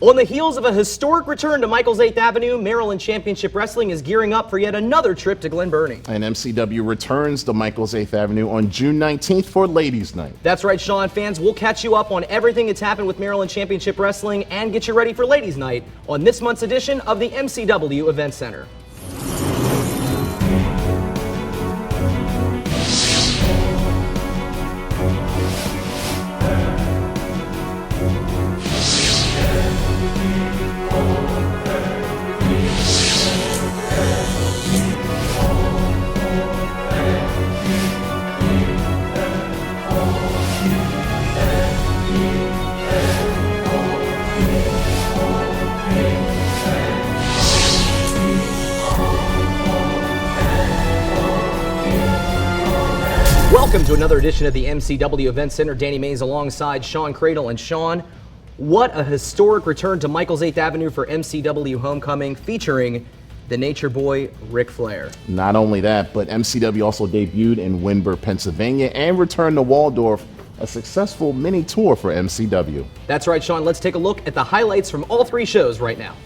On the heels of a historic return to Michael's 8th Avenue, Maryland Championship Wrestling is gearing up for yet another trip to Glen Burnie. And MCW returns to Michael's 8th Avenue on June 19th for Ladies Night. That's right, Shawn. Fans, we'll catch you up on everything that's happened with Maryland Championship Wrestling and get you ready for Ladies Night on this month's edition of the MCW Event Center. Welcome to another edition of the MCW Event Center. Danny Mays alongside Shawn Credle. And Shawn, what a historic return to Michael's 8th Avenue for MCW Homecoming featuring the Nature Boy, Ric Flair. Not only that, but MCW also debuted in Windber, Pennsylvania and returned to Waldorf, a successful mini tour for MCW. That's right, Shawn. Let's take a look at the highlights from all three shows right now.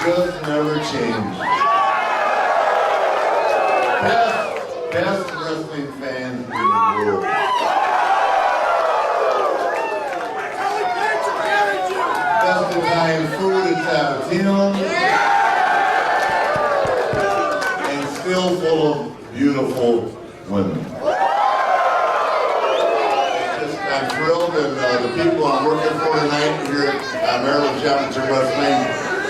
Just never change. Best wrestling fans in the world. Best Italian food at Sabatino. And still full of beautiful women. I'm thrilled, and the people I'm working for tonight here at Maryland Championship Wrestling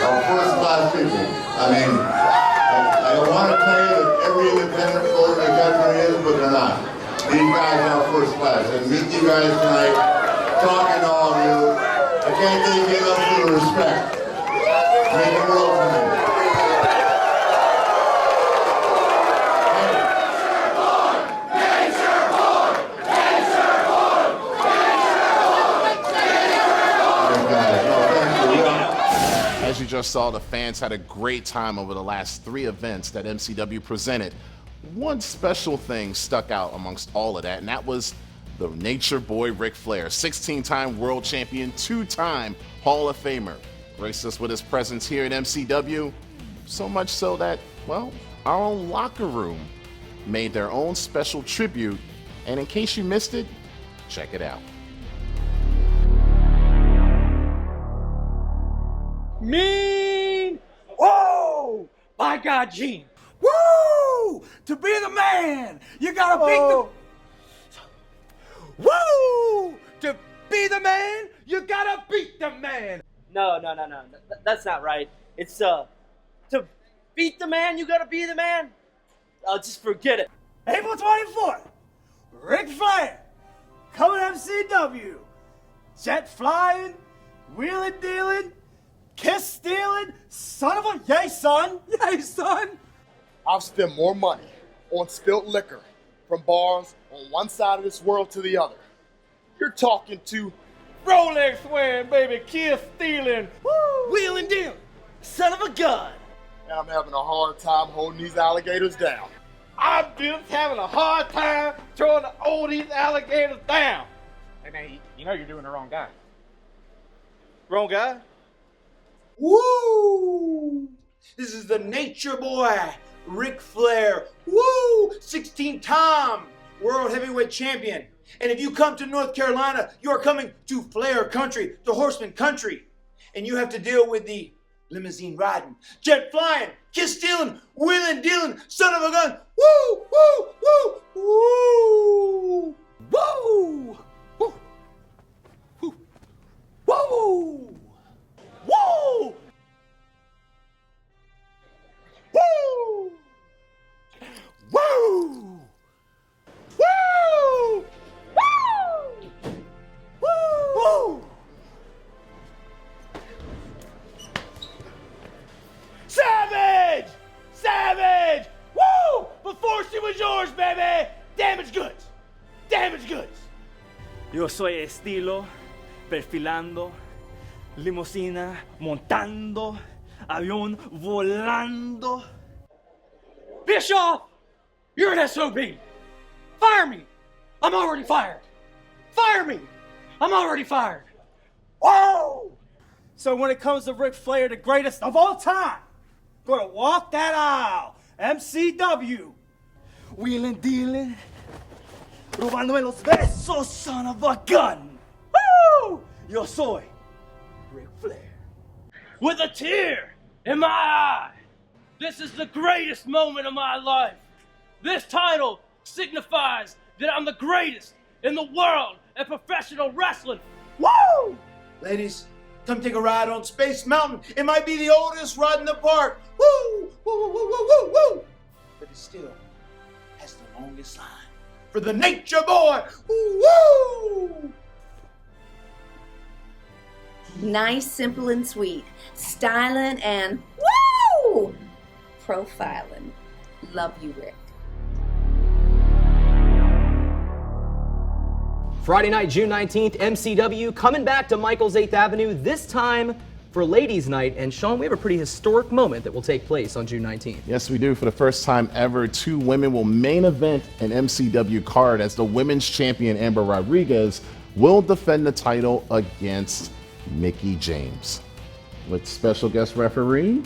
are first-class people. I mean, I don't want to tell you that every independent promoter in the country is, but they're not. These guys are first class. And meeting you guys tonight, talking to all of you, I can't thank you enough for the respect. Make the world for me. just saw, the fans had a great time over the last 3 events that MCW presented. One special thing stuck out amongst all of that, and that was the Nature Boy Ric Flair, 16-time world champion, 2-time Hall of Famer, graced us with his presence here at MCW, so much so that, well, our own locker room made their own special tribute, and in case you missed it, check it out. Mean! Whoa! My God, Gene! Woo! To be the man, you gotta beat the... Woo! To be the man, you gotta beat the man! No. That's not right. It's, to beat the man, you gotta be the man? Just forget it. April 24th, Ric Flair, coming MCW. Jet flying, wheeling dealing, kiss stealing, son of a yay son. Yay son. I've spent more money on spilt liquor from bars on one side of this world to the other. You're talking to Rolex wearing, baby, kiss stealing, wheeling dealing, son of a gun. and I'm having a hard time holding these alligators down. I'm just having a hard time trying to hold these alligators down. Hey man, you know you're doing the wrong guy. Wrong guy? Woo! This is the Nature Boy, Ric Flair. Woo! 16-time World Heavyweight Champion. And if you come to North Carolina, you are coming to Flair country, to Horseman country. And you have to deal with the limousine riding, jet flying, kiss stealing, wheeling dealing, son of a gun. Woo! Woo! Woo! Woo! Woo! Woo! Woo! Woo! Woo! Woo! Woo! Woo! Woo! Woo! Savage! Savage! Woo! Before she was yours, baby! Damaged goods! Damaged goods! Yo soy estilo, perfilando, limusina, montando, avión volando. Bischoff! You're an SOB! Fire me! I'm already fired! Fire me! I'm already fired! Whoa! So when it comes to Ric Flair, the greatest of all time, gonna walk that aisle. MCW. Wheeling, dealing, robándome los besos, son of a gun. Woo! Yo soy Ric Flair. With a tear in my eye. This is the greatest moment of my life. This title signifies that I'm the greatest in the world at professional wrestling. Woo! Ladies, come take a ride on Space Mountain. It might be the oldest ride in the park. Woo! Woo, woo, woo, woo, woo, woo! But it still has the longest line for the Nature Boy. Woo! Woo! Nice, simple, and sweet. Styling and woo! Profiling. Love you, Rick. Friday night, June 19th, MCW coming back to Michael's 8th Avenue, this time for Ladies Night. And Shawn, we have a pretty historic moment that will take place on June 19th. Yes, we do. For the first time ever, 2 women will main event an MCW card as the women's champion Amber Rodriguez will defend the title against Mickie James. With special guest referee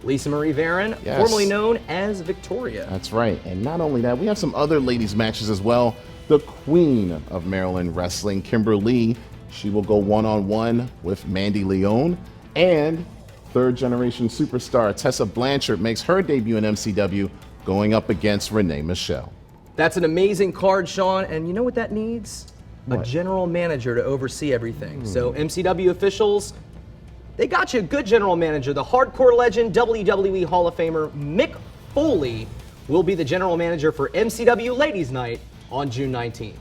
Lisa Marie Varon, Yes. formerly known as Victoria. That's right. And not only that, we have some other ladies matches as well. The queen of Maryland wrestling, Kimber Lee, she will go one-on-one with Mandy Leone. And third-generation superstar Tessa Blanchard makes her debut in MCW, going up against Renee Michelle. That's an amazing card, Shawn, and you know what that needs? What? A general manager to oversee everything. So MCW officials, they got you a good general manager. The hardcore legend, WWE Hall of Famer Mick Foley will be the general manager for MCW Ladies Night on June 19th.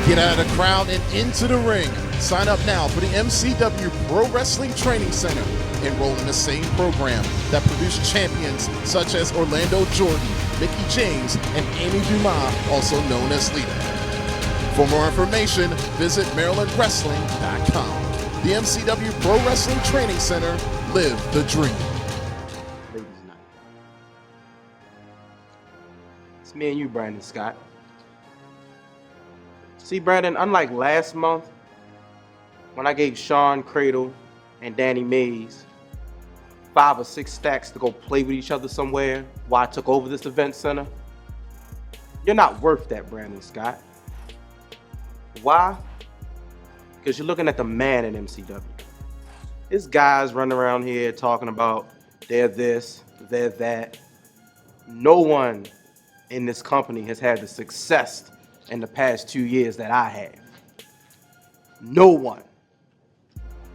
Get out of the crowd and into the ring. Sign up now for the MCW Pro Wrestling Training Center. Enroll in the same program that produced champions such as Orlando Jordan, Mickey James, and Amy Dumas, also known as Lita. For more information, visit MarylandWrestling.com. The MCW Pro Wrestling Training Center. Live the dream. Ladies Night. It's me and you, Brandon Scott. See, Brandon, unlike last month, when I gave Shawn, Credle, and Danny Mays 5 or 6 stacks to go play with each other somewhere while I took over this event center, you're not worth that, Brandon Scott. Why? Because you're looking at the man in MCW. There's guys running around here talking about they're this, they're that. No one in this company has had the success in the past 2 years that I have. No one.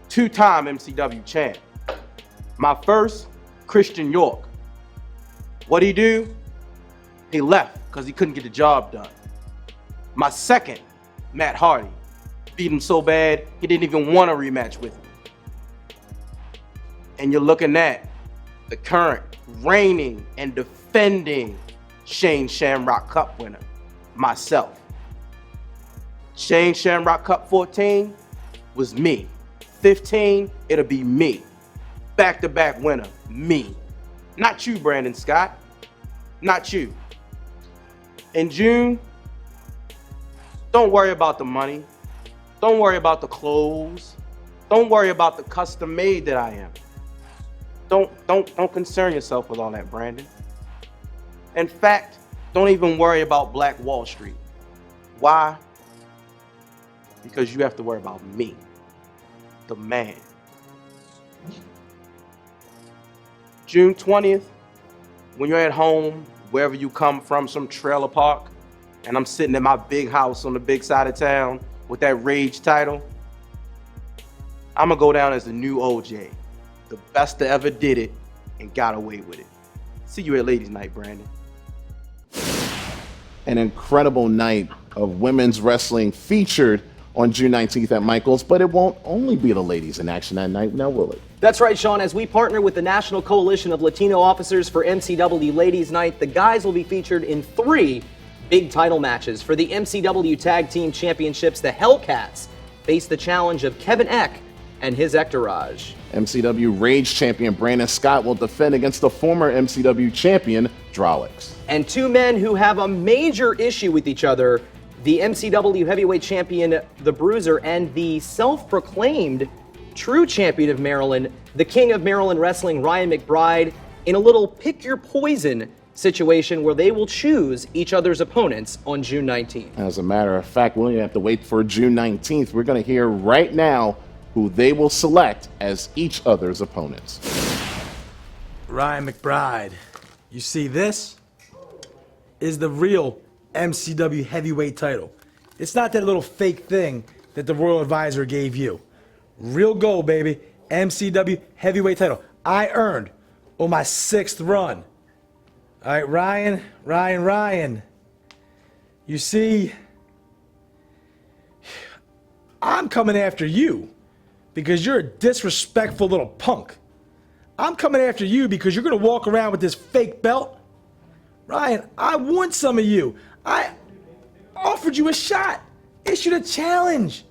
2-time MCW champ. My first, Christian York. What'd he do? He left because he couldn't get the job done. My second, Matt Hardy. Beat him so bad, he didn't even want a rematch with me. And you're looking at the current reigning and defending Shane Shamrock Cup winner, myself. Shane Shamrock Cup 14 was me. 15, it'll be me. Back-to-back winner, me. Not you, Brandon Scott. Not you. In June, don't worry about the money. Don't worry about the clothes. Don't worry about the custom made that I am. Don't concern yourself with all that, Brandon. In fact, don't even worry about Black Wall Street. Why? Because you have to worry about me, the man. June 20th, when you're at home, wherever you come from, some trailer park, and I'm sitting in my big house on the big side of town with that Rage title, I'm gonna go down as the new OJ, the best that ever did it and got away with it. See you at Ladies Night, Brandon. An incredible night of women's wrestling featured on June 19th at Michael's, but it won't only be the ladies in action that night, now will it? That's right, Shawn. As we partner with the National Coalition of Latino Officers for MCW Ladies Night, the guys will be featured in 3 big title matches. For the MCW Tag Team Championships, the Hellcats face the challenge of Kevin Eck and his Ectorage. MCW Rage champion Brandon Scott will defend against the former MCW champion, Drolix. And 2 men who have a major issue with each other, the MCW heavyweight champion, The Bruiser, and the self-proclaimed true champion of Maryland, the king of Maryland wrestling, Ryan McBride, in a little pick your poison situation where they will choose each other's opponents on June 19th. As a matter of fact, we don't even have to wait for June 19th. We're going to hear right now who they will select as each other's opponents. Ryan McBride, you see this is the real MCW heavyweight title. It's not that little fake thing that the Royal Advisor gave you. Real gold, baby. MCW heavyweight title. I earned on my 6th run. All right, Ryan. You see, I'm coming after you because you're a disrespectful little punk. I'm coming after you because you're going to walk around with this fake belt. Ryan, I want some of you. I offered you a shot, issued a challenge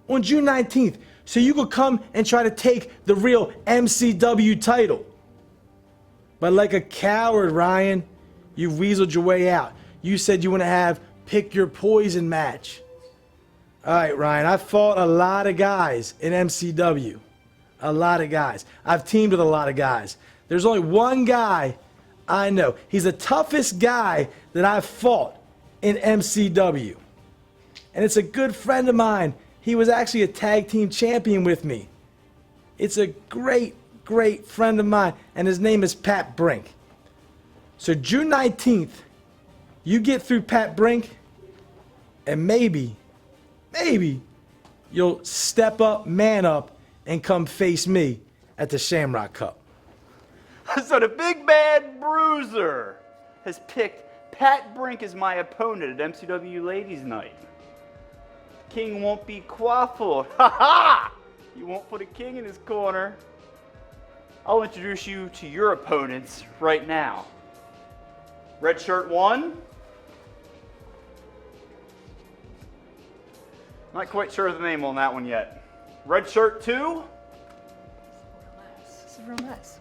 on June 19th so you could come and try to take the real MCW title. But like a coward, Ryan, you weaseled your way out. You said you want to have pick your poison match. All right, Ryan, I've fought a lot of guys in MCW. A lot of guys. I've teamed with a lot of guys. There's only one guy I know. He's the toughest guy that I've fought in MCW. And it's a good friend of mine. He was actually a tag team champion with me. It's a great friend of mine, and his name is Pat Brink. So June 19th, you get through Pat Brink, and maybe you'll step up, man up, and come face me at the Shamrock Cup. So the big bad Bruiser has picked Pat Brink as my opponent at MCW Ladies Night. king won't be quaffled. Ha ha! You won't put a king in his corner. I'll introduce you to your opponents right now. Red shirt 1. Not quite sure of the name on that one yet. Red shirt 2. This is real nice.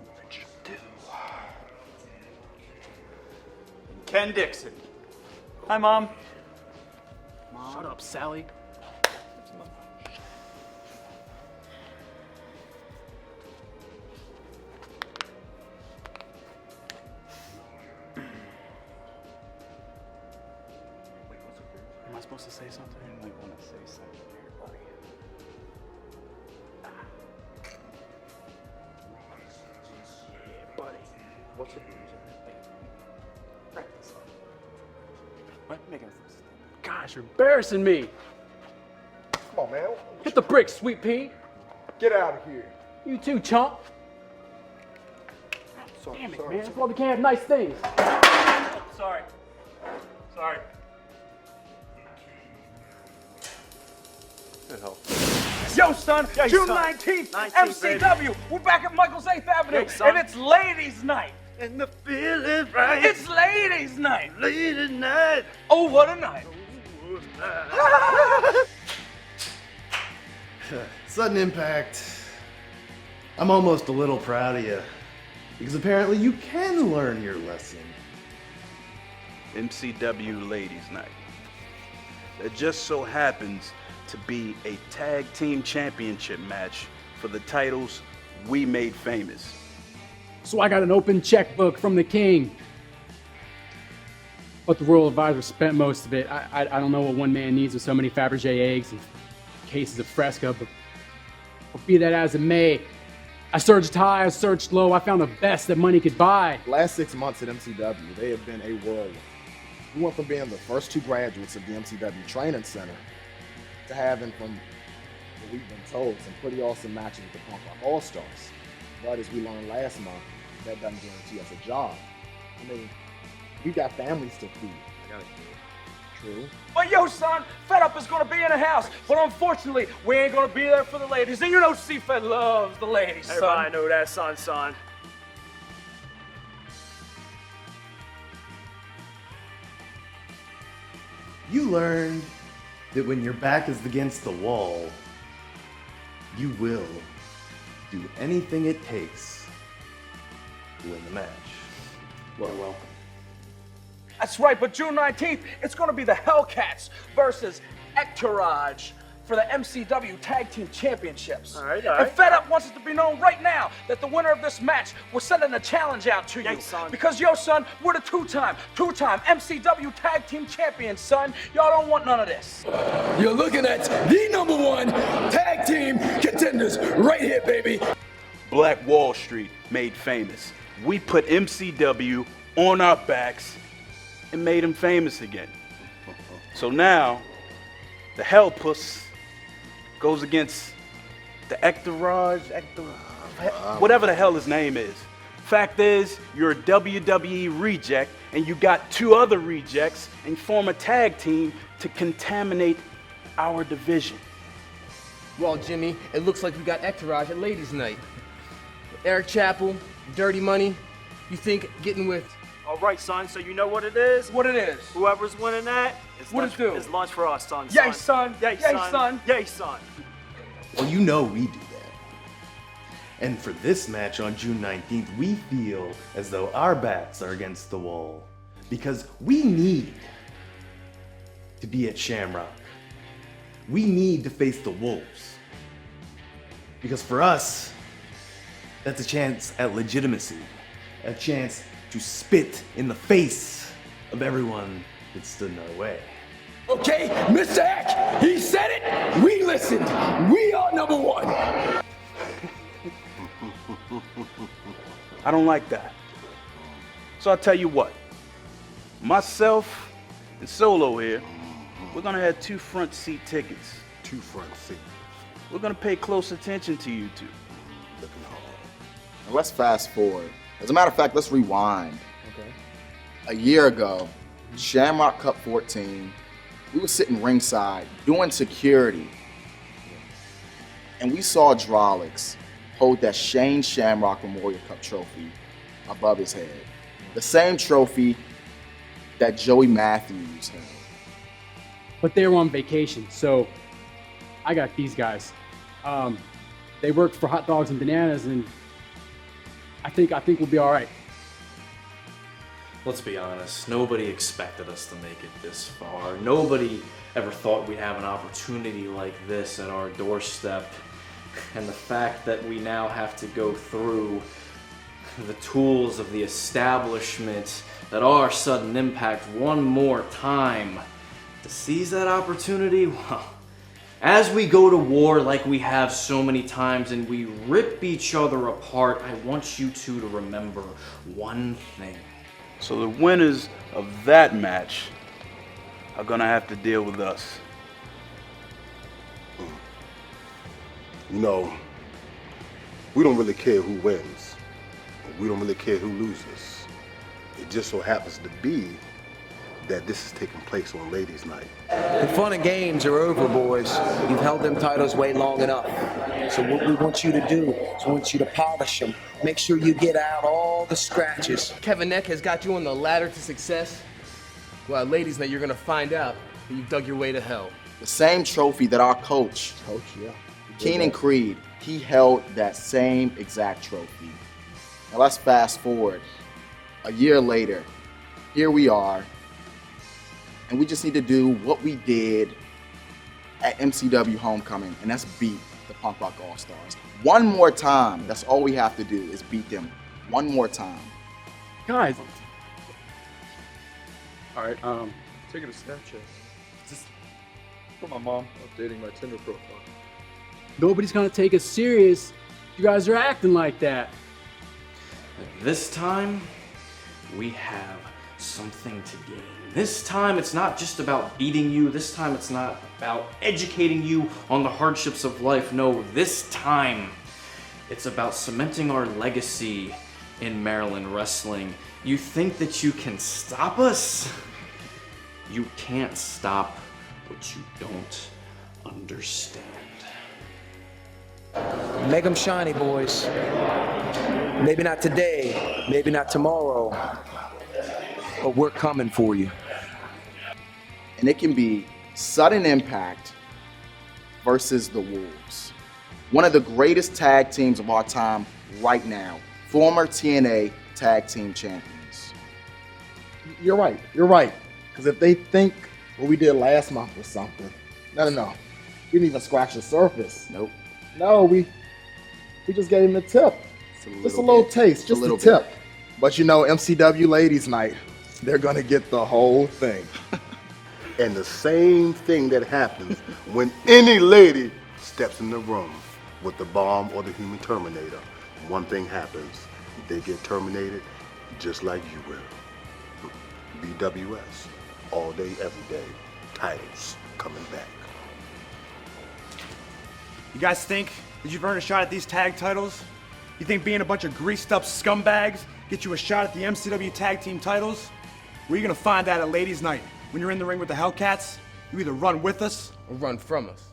Ken Dixon. Hi, Mom. Shut up, Sally. Am I supposed to say something? I might want to say something here, buddy. Yeah, buddy. What's your practice? What? Making a Gosh, you're embarrassing me. Come on, man. Hit the bricks, Sweet Pea. Get out of here. You too, chump. Sorry, Damn it, sorry, man. That's why we can't have nice things. Sorry. Sorry. Good help. Yo, son, Yeah, June son. 19th, 19th, MCW. We're back at Michael's 8th Avenue, Yeah, son. and it's Ladies Night. And the feeling right. It's Ladies Night. Ladies Night. Oh, what a night. Sudden impact. I'm almost a little proud of you. Because apparently you can learn your lesson. MCW Ladies Night. It just so happens to be a tag team championship match for the titles we made famous. So I got an open checkbook from the king. But the royal advisor spent most of it. I don't know what one man needs with so many Fabergé eggs and cases of Fresca, but be that as it may, I searched high, I searched low, I found the best that money could buy. The last 6 months at MCW, they have been a whirlwind. We went from being the first 2 graduates of the MCW Training Center to having, from what we've been told, some pretty awesome matches with the Punk Rock All-Stars. But as we learned last month, that doesn't guarantee us a job. I mean, we've got families to feed. True. But yo, son, Fed Up is gonna be in the house, but unfortunately, we ain't gonna be there for the ladies. And you know C-Fed loves the ladies, son. Everybody know that, son. You learned that when your back is against the wall, you will do anything it takes to win the match. Well, welcome. That's right, but June 19th, it's gonna be the Hellcats versus Ectourage for the MCW Tag Team Championships. All right. And Fed Up wants it to be known right now that the winner of this match, we're sending a challenge out to you. Yes, son. Because yo, son, we're the two-time MCW Tag Team Champions, son. Y'all don't want none of this. You're looking at the #1 tag team contenders right here, baby. Black Wall Street made famous. We put MCW on our backs and made him famous again. So now, the Hell Puss goes against the Ectourage, whatever the hell his name is. Fact is, you're a WWE reject, and you got 2 other rejects and form a tag team to contaminate our division. Well, Jimmy, it looks like we got Ectourage at Ladies Night. Eric Chappell, Dirty Money. You think getting with... All right, son, so you know what it is? What it is? Whoever's winning that, What it do? is lunch for us, son. Yay, son. Yay, Yay, son. Yay, son. Well, you know we do that. And for this match on June 19th, we feel as though our backs are against the wall. Because we need to be at Shamrock. We need to face the Wolves. Because for us, that's a chance at legitimacy. A chance to spit in the face of everyone that stood in our way. Okay, Mr. Eck, he said it, we listened. We are #1. I don't like that. So I'll tell you what. Myself and Solo here, we're gonna have 2 front seat tickets. 2 front seats. We're gonna pay close attention to you 2. Looking hard. Now let's fast forward. As a matter of fact, let's rewind. Okay. A year ago, Shamrock Cup 14, we were sitting ringside doing security, and we saw Drolix hold that Shane Shamrock Memorial Cup trophy above his head. The same trophy that Joey Matthews held. But they were on vacation, so I got these guys. They worked for Hot Dogs and Bananas, and I think we'll be all right. Let's be honest, nobody expected us to make it this far. Nobody ever thought we'd have an opportunity like this at our doorstep. And the fact that we now have to go through the tools of the establishment that are Sudden Impact one more time to seize that opportunity, well, as we go to war like we have so many times and we rip each other apart, I want you two to remember one thing. So the winners of that match are gonna have to deal with us. You know, we don't really care who wins. We don't really care who loses. It just so happens to be that this is taking place on Ladies Night. The fun and games are over, boys. You've held them titles way long enough. So what we want you to do is we want you to polish them. Make sure you get out all the scratches. Kevin Neck has got you on the ladder to success. Well, Ladies Night, you're gonna find out that you've dug your way to hell. The same trophy that our coach, Keenan Creed, he held that same exact trophy. Now let's fast forward. A year later, here we are, and we just need to do what we did at MCW Homecoming, and that's beat the Punk Rock All-Stars. One more time, that's all we have to do is beat them one more time. Guys. All right, taking a Snapchat. Just for my mom, updating my Tinder profile. Nobody's gonna take us serious. You guys are acting like that. This time, we have something to gain. This time, it's not just about beating you. This time, it's not about educating you on the hardships of life. No, this time, it's about cementing our legacy in Maryland wrestling. You think that you can stop us? You can't stop what you don't understand. Make them shiny, boys. Maybe not today, maybe not tomorrow, but we're coming for you. And it can be Sudden Impact versus the Wolves. One of the greatest tag teams of our time right now. Former TNA tag team champions. You're right. Because if they think what we did last month was something, no. We didn't even scratch the surface. Nope. No, we just gave him the tip. Just a little taste, just a tip. But you know, MCW Ladies Night, they're gonna get the whole thing. And the same thing that happens when any lady steps in the room with the bomb or the human terminator. One thing happens, they get terminated just like you will. BWS, all day, every day, titles coming back. You guys think that you've earned a shot at these tag titles? You think being a bunch of greased up scumbags get you a shot at the MCW tag team titles? Well, you're gonna find that at Ladies Night. When you're in the ring with the Hellcats, you either run with us or run from us.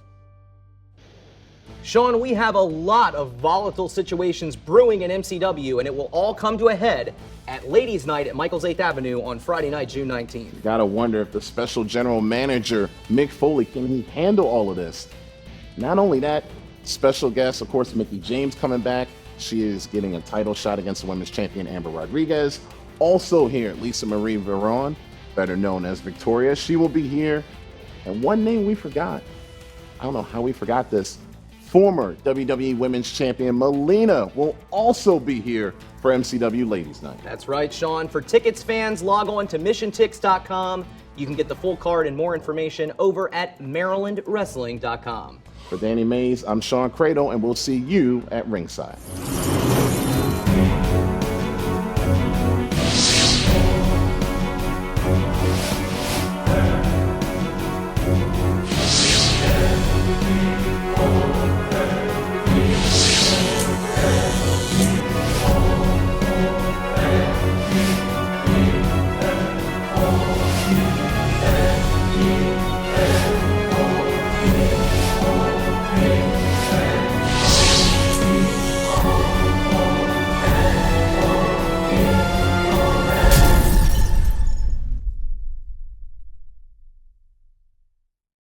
Shawn, we have a lot of volatile situations brewing in MCW, and it will all come to a head at Ladies Night at Michael's 8th Avenue on Friday night, June 19th. You gotta wonder if the special general manager, Mick Foley, can he handle all of this? Not only that, special guest, of course, Mickie James coming back. She is getting a title shot against the women's champion, Amber Rodriguez. Also here, Lisa Marie Veron, better known as Victoria. She will be here. And one name we forgot. I don't know how we forgot this. Former WWE Women's Champion Melina will also be here for MCW Ladies Night. That's right, Shawn. For tickets, fans, log on to missiontix.com. You can get the full card and more information over at marylandwrestling.com. For Danny Mays, I'm Shawn Credle, and we'll see you at ringside.